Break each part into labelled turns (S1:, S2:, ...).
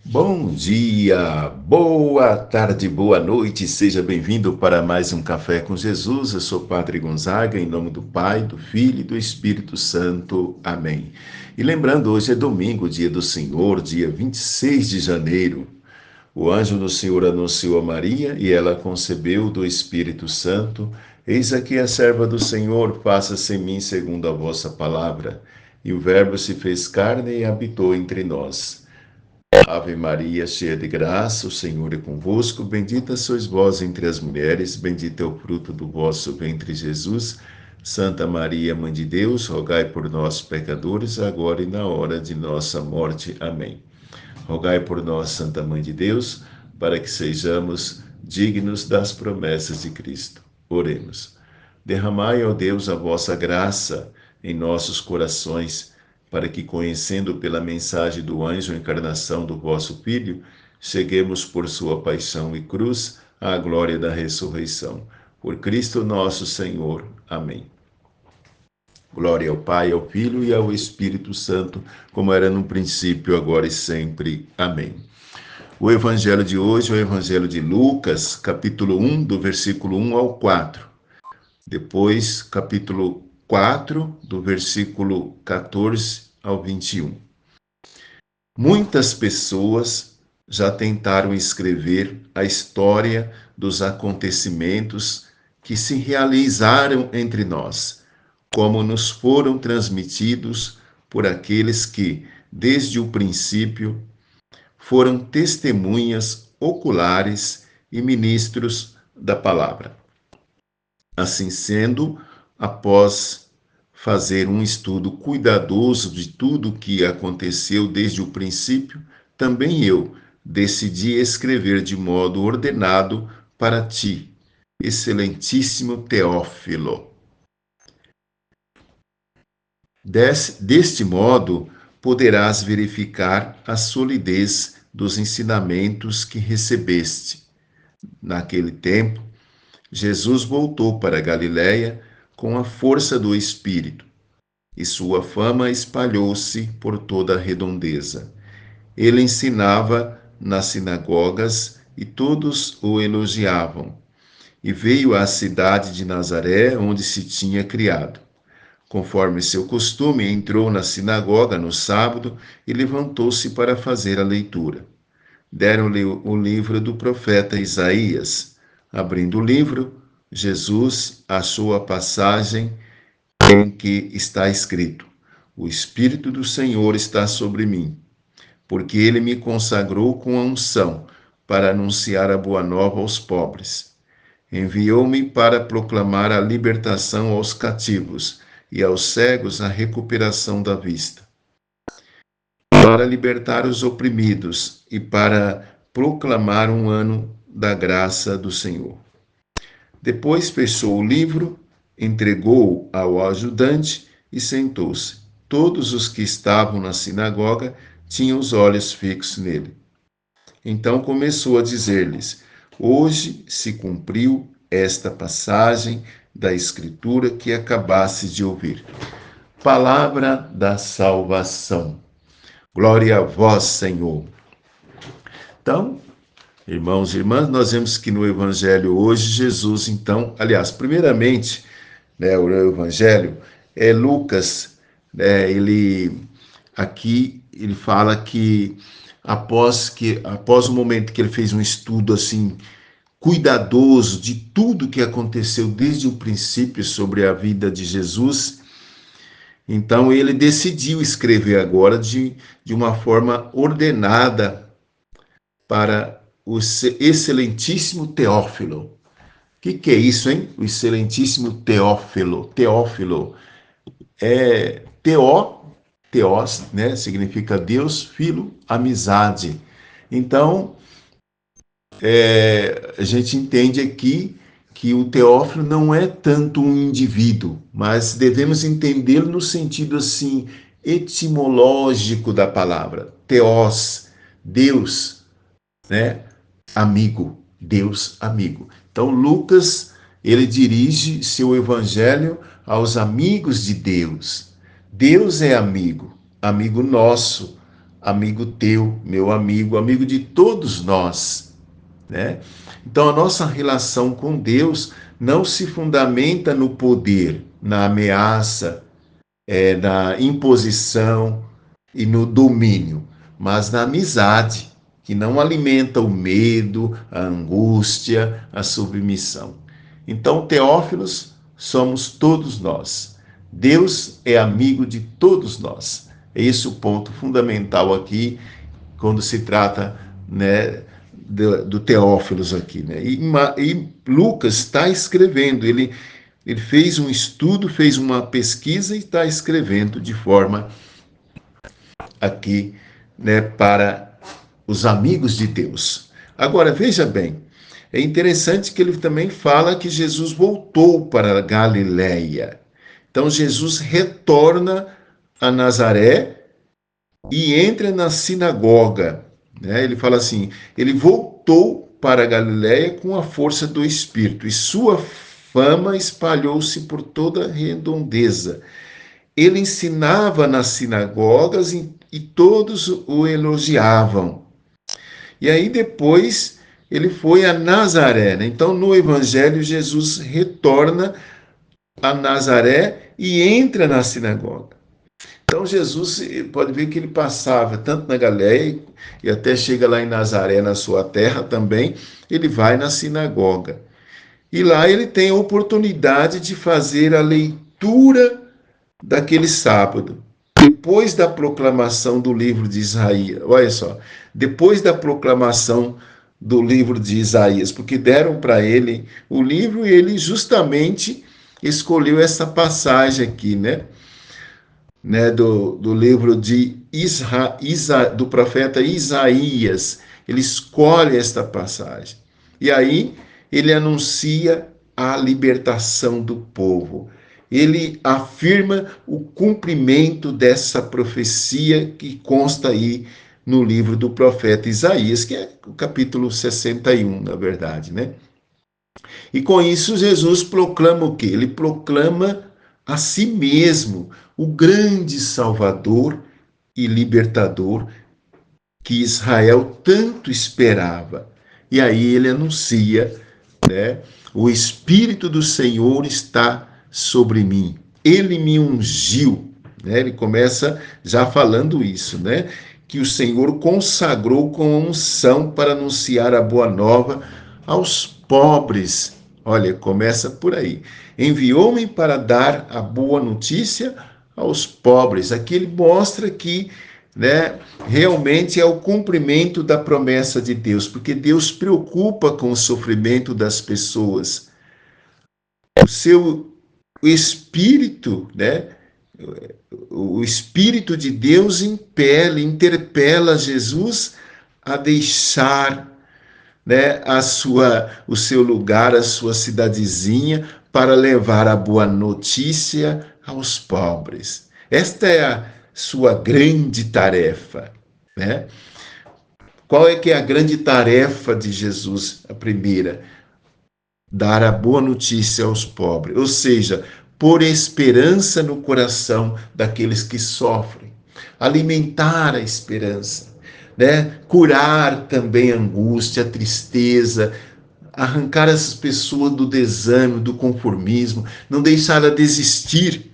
S1: Bom dia, boa tarde, boa noite, seja bem-vindo para mais um Café com Jesus. Eu sou Padre Gonzaga, em nome do Pai, do Filho e do Espírito Santo. Amém. E lembrando, hoje é domingo, dia do Senhor, dia 26 de janeiro. O anjo do Senhor anunciou a Maria e ela concebeu do Espírito Santo. Eis aqui a serva do Senhor, faça-se em mim segundo a vossa palavra. E o Verbo se fez carne e habitou entre nós. Ave Maria, cheia de graça, o Senhor é convosco. Bendita sois vós entre as mulheres, bendito é o fruto do vosso ventre, Jesus. Santa Maria, Mãe de Deus, rogai por nós, pecadores, agora e na hora de nossa morte. Amém. Rogai por nós, Santa Mãe de Deus, para que sejamos dignos das promessas de Cristo. Oremos. Derramai, ó Deus, a vossa graça em nossos corações, para que, conhecendo pela mensagem do anjo a encarnação do vosso Filho, cheguemos por sua paixão e cruz à glória da ressurreição. Por Cristo nosso Senhor. Amém. Glória ao Pai, ao Filho e ao Espírito Santo, como era no princípio, agora e sempre. Amém. O evangelho de hoje é o evangelho de Lucas, capítulo 1, do versículo 1 ao 4. Depois, capítulo 4, do versículo 14 ao 21. Muitas pessoas já tentaram escrever a história dos acontecimentos que se realizaram entre nós, como nos foram transmitidos por aqueles que, desde o princípio, foram testemunhas oculares e ministros da palavra. Assim sendo, após fazer um estudo cuidadoso de tudo o que aconteceu desde o princípio, também eu decidi escrever de modo ordenado para ti, excelentíssimo Teófilo. Deste modo, poderás verificar a solidez dos ensinamentos que recebeste. Naquele tempo, Jesus voltou para Galiléia com a força do Espírito, e sua fama espalhou-se por toda a redondeza. Ele ensinava nas sinagogas e todos o elogiavam. E veio à cidade de Nazaré, onde se tinha criado. Conforme seu costume, entrou na sinagoga no sábado e levantou-se para fazer a leitura. Deram-lhe o livro do profeta Isaías. Abrindo o livro, Jesus achou a passagem em que está escrito: O Espírito do Senhor está sobre mim, porque ele me consagrou com a unção para anunciar a boa nova aos pobres. Enviou-me para proclamar a libertação aos cativos e aos cegos a recuperação da vista, para libertar os oprimidos e para proclamar um ano da graça do Senhor. Depois fechou o livro, entregou-o ao ajudante e sentou-se. Todos os que estavam na sinagoga tinham os olhos fixos nele. Então começou a dizer-lhes: Hoje se cumpriu esta passagem da Escritura que acabaste de ouvir. Palavra da salvação. Glória a vós, Senhor. Então, irmãos e irmãs, nós vemos que no Evangelho hoje, Jesus, então, aliás, primeiramente, o Evangelho é Lucas, ele fala que após o momento que ele fez um estudo assim cuidadoso de tudo que aconteceu desde o princípio sobre a vida de Jesus, então ele decidiu escrever agora de uma forma ordenada para o excelentíssimo Teófilo. O que é isso, hein? O excelentíssimo Teófilo. Teófilo é teós, né? Significa Deus, Filo, amizade. Então, a gente entende aqui que o Teófilo não é tanto um indivíduo, mas devemos entendê-lo no sentido assim etimológico da palavra. Teós, Deus, né? Amigo, Deus amigo. Então Lucas, ele dirige seu evangelho aos amigos de Deus. Deus é amigo, amigo nosso, amigo teu, meu amigo, amigo de todos nós, né? Então, a nossa relação com Deus não se fundamenta no poder, na ameaça, na imposição e no domínio, mas na amizade, que não alimenta o medo, a angústia, a submissão. Então, Teófilos, somos todos nós. Deus é amigo de todos nós. É esse o ponto fundamental aqui, quando se trata, né, do Teófilos aqui, né? E Lucas está escrevendo, ele fez um estudo, fez uma pesquisa e está escrevendo de forma aqui, né, para os amigos de Deus. Agora, veja bem, é interessante que ele também fala que Jesus voltou para a Galileia. Então, Jesus retorna a Nazaré e entra na sinagoga, né? Ele fala assim, ele voltou para a Galileia com a força do Espírito, e sua fama espalhou-se por toda a redondeza. Ele ensinava nas sinagogas e todos o elogiavam. E aí depois ele foi a Nazaré, né? Então no Evangelho Jesus retorna a Nazaré e entra na sinagoga. Então Jesus, pode ver que ele passava tanto na Galileia e até chega lá em Nazaré, na sua terra também, ele vai na sinagoga. E lá ele tem a oportunidade de fazer a leitura daquele sábado. Depois da proclamação do livro de Isaías, olha só, depois da proclamação do livro de Isaías, porque deram para ele o livro e ele justamente escolheu essa passagem aqui, né, do livro de do profeta Isaías. Ele escolhe esta passagem. E aí ele anuncia a libertação do povo. Ele afirma o cumprimento dessa profecia que consta aí no livro do profeta Isaías, que é o capítulo 61, na verdade, né? E com isso Jesus proclama o quê? Ele proclama a si mesmo o grande Salvador e libertador que Israel tanto esperava. E aí ele anuncia, né? O Espírito do Senhor está sobre mim. Ele me ungiu, né? Ele começa já falando isso, né? Que o Senhor consagrou com unção para anunciar a boa nova aos pobres. Olha, começa por aí. Enviou-me para dar a boa notícia aos pobres. Aqui ele mostra que, né, realmente é o cumprimento da promessa de Deus, porque Deus preocupa com o sofrimento das pessoas. O Espírito, né, o Espírito de Deus interpela Jesus a deixar, né, o seu lugar, a sua cidadezinha, para levar a boa notícia aos pobres. Esta é a sua grande tarefa, né? Qual é que é a grande tarefa de Jesus? A primeira, dar a boa notícia aos pobres, ou seja, pôr esperança no coração daqueles que sofrem, alimentar a esperança, né? Curar também a angústia, a tristeza, arrancar essas pessoas do desânimo, do conformismo, não deixar ela desistir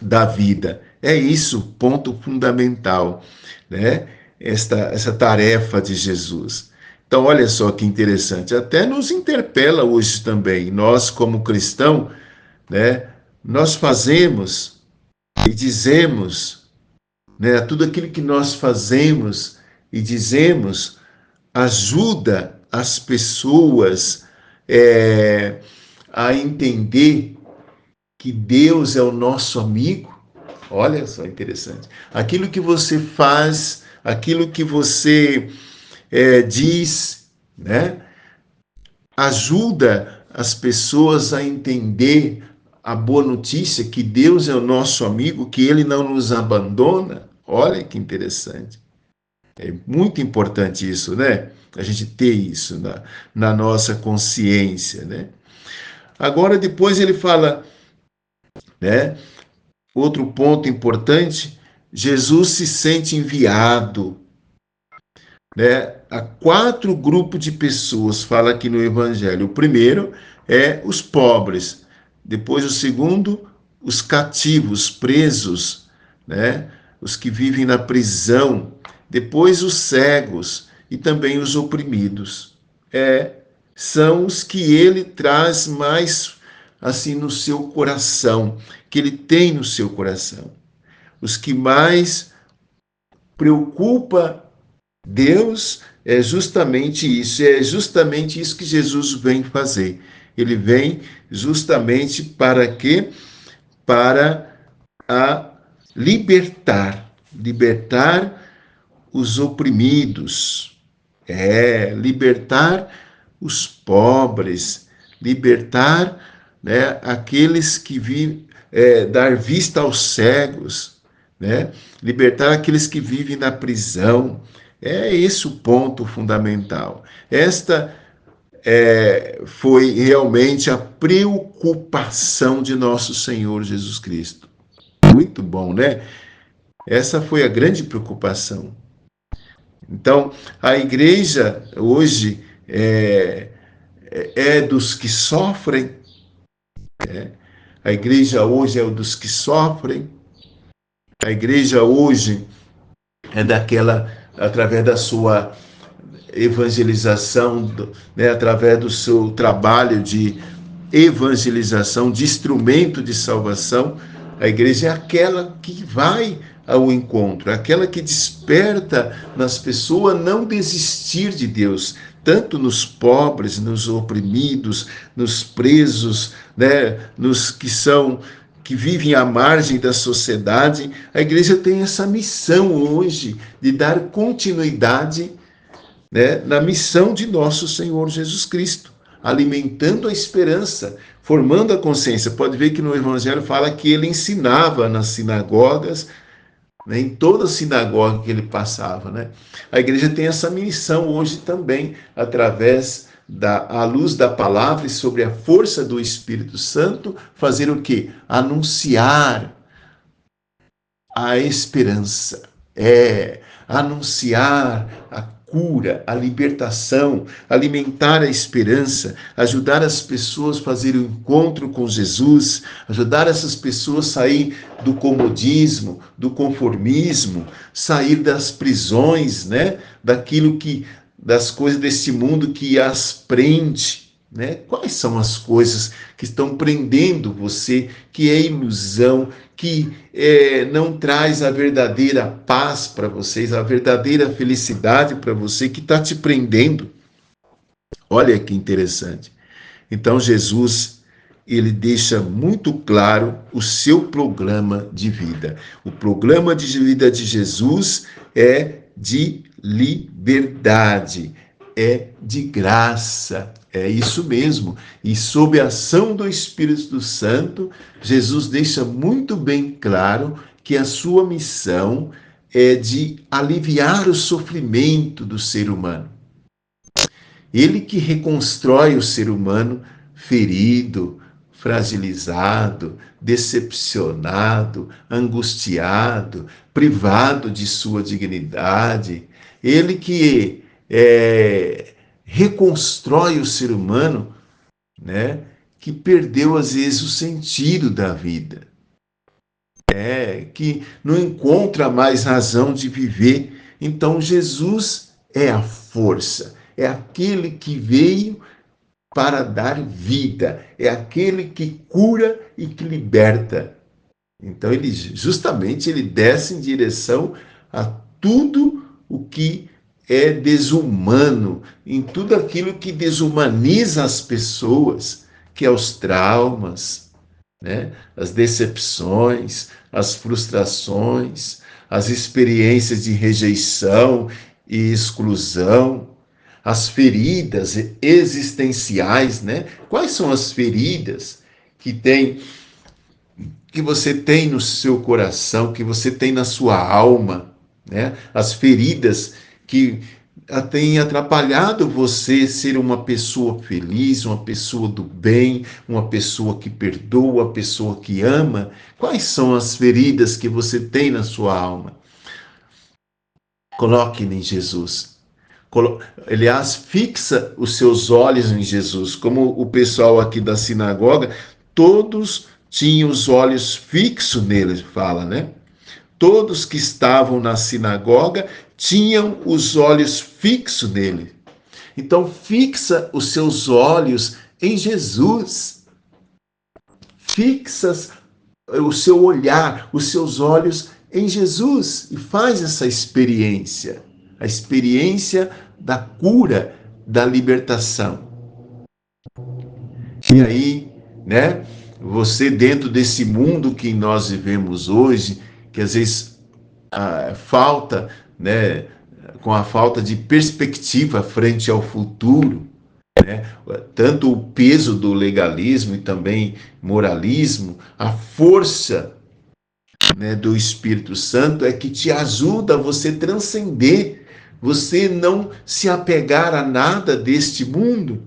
S1: da vida. É isso, ponto fundamental, né? Essa tarefa de Jesus. Então, olha só que interessante, até nos interpela hoje também, nós como cristão, né? Nós fazemos e dizemos, né? Tudo aquilo que nós fazemos e dizemos ajuda as pessoas a entender que Deus é o nosso amigo. Olha só, interessante. Aquilo que você faz, aquilo que você diz, né, ajuda as pessoas a entender a boa notícia que Deus é o nosso amigo, que Ele não nos abandona. Olha que interessante. É muito importante isso, né? A gente ter isso na nossa consciência, né? Agora, depois ele fala, né? Outro ponto importante Jesus se sente enviado, né? Há 4 grupos de pessoas, fala aqui no Evangelho. O primeiro é os pobres, depois o segundo, os cativos, presos, né? Os que vivem na prisão, depois os cegos e também os oprimidos. São os que ele traz mais assim no seu coração, que ele tem no seu coração. Os que mais preocupa Deus é justamente isso que Jesus vem fazer. Ele vem justamente para quê? Para libertar os oprimidos, libertar os pobres, libertar, né, aqueles que vivem, dar vista aos cegos, né, libertar aqueles que vivem na prisão. É esse o ponto fundamental. Esta foi realmente a preocupação de nosso Senhor Jesus Cristo. Muito bom, né? Essa foi a grande preocupação. Então, a igreja hoje é dos que sofrem. A igreja hoje é dos que sofrem. A igreja hoje é daquela, através da sua evangelização, né, através do seu trabalho de evangelização, de instrumento de salvação, a igreja é aquela que vai ao encontro, aquela que desperta nas pessoas não desistir de Deus, tanto nos pobres, nos oprimidos, nos presos, né, nos que vivem à margem da sociedade. A igreja tem essa missão hoje de dar continuidade, né, na missão de nosso Senhor Jesus Cristo, alimentando a esperança, formando a consciência. Pode ver que no Evangelho fala que ele ensinava nas sinagogas, né, em toda sinagoga que ele passava, né? A igreja tem essa missão hoje também, através à luz da palavra e sobre a força do Espírito Santo, fazer o quê? Anunciar a esperança, anunciar a cura, a libertação, alimentar a esperança, ajudar as pessoas a fazer o encontro com Jesus, ajudar essas pessoas a sair do comodismo, do conformismo, sair das prisões, né? Das coisas deste mundo que as prende. Né? Quais são as coisas que estão prendendo você, que é ilusão, que não traz a verdadeira paz para vocês, a verdadeira felicidade para você, que está te prendendo? Olha que interessante. Então Jesus, ele deixa muito claro o seu programa de vida. O programa de vida de Jesus é de liberdade, é de graça, é isso mesmo. E sob a ação do Espírito Santo, Jesus deixa muito bem claro que a sua missão é de aliviar o sofrimento do ser humano. Ele que reconstrói o ser humano ferido, fragilizado, decepcionado, angustiado, privado de sua dignidade. Ele que reconstrói o ser humano, né, que perdeu às vezes o sentido da vida, que não encontra mais razão de viver. Então Jesus é a força, é aquele que veio para dar vida, é aquele que cura e que liberta. Então ele desce em direção a tudo o que é desumano, em tudo aquilo que desumaniza as pessoas, que é os traumas, né? As decepções, as frustrações, as experiências de rejeição e exclusão, as feridas existenciais, né? Quais são as feridas que você tem no seu coração, que você tem na sua alma, né? As feridas que tem atrapalhado você ser uma pessoa feliz, uma pessoa do bem, uma pessoa que perdoa, uma pessoa que ama? Quais são as feridas que você tem na sua alma? Coloque em Jesus. Aliás, fixa os seus olhos em Jesus. Como o pessoal aqui da sinagoga, todos tinham os olhos fixos nele, fala, né? Todos que estavam na sinagoga tinham os olhos fixos nele. Então, fixa os seus olhos em Jesus. Fixa o seu olhar, os seus olhos em Jesus e faz essa experiência, a experiência da cura, da libertação. E aí, né, você dentro desse mundo que nós vivemos hoje, que às vezes falta, né, com a falta de perspectiva frente ao futuro, né, tanto o peso do legalismo e também moralismo, a força, né, do Espírito Santo é que te ajuda a você transcender, você não se apegar a nada deste mundo,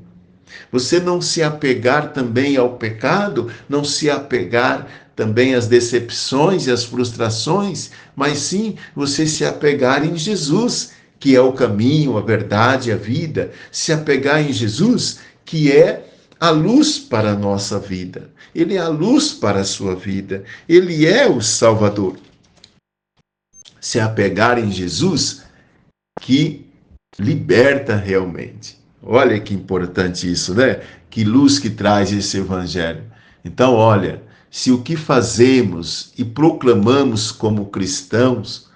S1: você não se apegar também ao pecado, não se apegar também às decepções e às frustrações, mas sim você se apegar em Jesus, que é o caminho, a verdade, a vida, se apegar em Jesus, que é a luz para a nossa vida. Ele é a luz para a sua vida. Ele é o Salvador. Se apegar em Jesus, que liberta realmente. Olha que importante isso, né? Que luz que traz esse evangelho. Então, olha, se o que fazemos e proclamamos como cristãos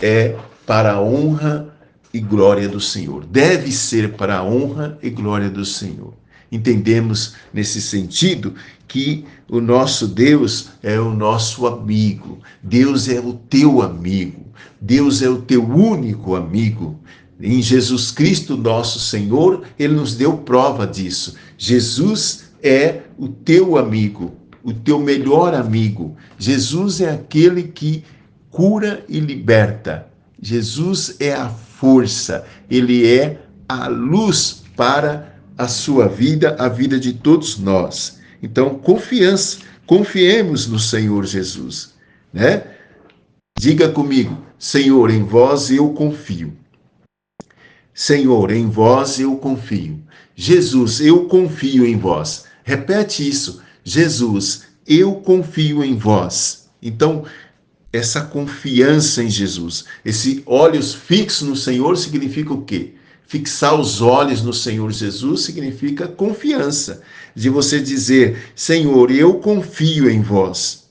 S1: é para a honra e glória do Senhor. Deve ser para a honra e glória do Senhor. Entendemos nesse sentido que o nosso Deus é o nosso amigo. Deus é o teu amigo. Deus é o teu único amigo. Em Jesus Cristo, nosso Senhor, Ele nos deu prova disso. Jesus é o teu amigo, o teu melhor amigo. Jesus é aquele que cura e liberta. Jesus é a força, Ele é a luz para a sua vida, a vida de todos nós. Então, confiança, confiemos no Senhor Jesus, né? Diga comigo, Senhor, em vós eu confio. Senhor, em vós eu confio. Jesus, eu confio em vós. Repete isso. Jesus, eu confio em vós. Então, essa confiança em Jesus, esse olhos fixos no Senhor significa o quê? Fixar os olhos no Senhor Jesus significa confiança, de você dizer, Senhor, eu confio em vós,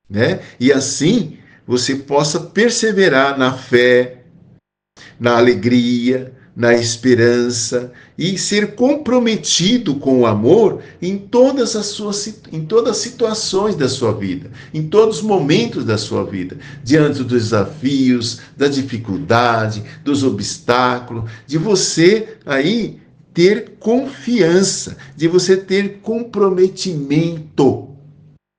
S1: né? E assim você possa perseverar na fé, na alegria, na esperança e ser comprometido com o amor em todas as situações da sua vida, em todos os momentos da sua vida, diante dos desafios, da dificuldade, dos obstáculos, de você aí ter confiança, de você ter comprometimento,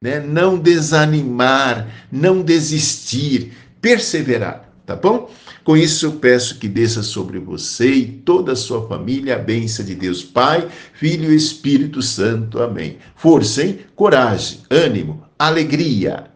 S1: né? Não desanimar, não desistir, perseverar, tá bom? Com isso, eu peço que desça sobre você e toda a sua família a bênção de Deus Pai, Filho e Espírito Santo. Amém. Força, hein? Coragem, ânimo, alegria.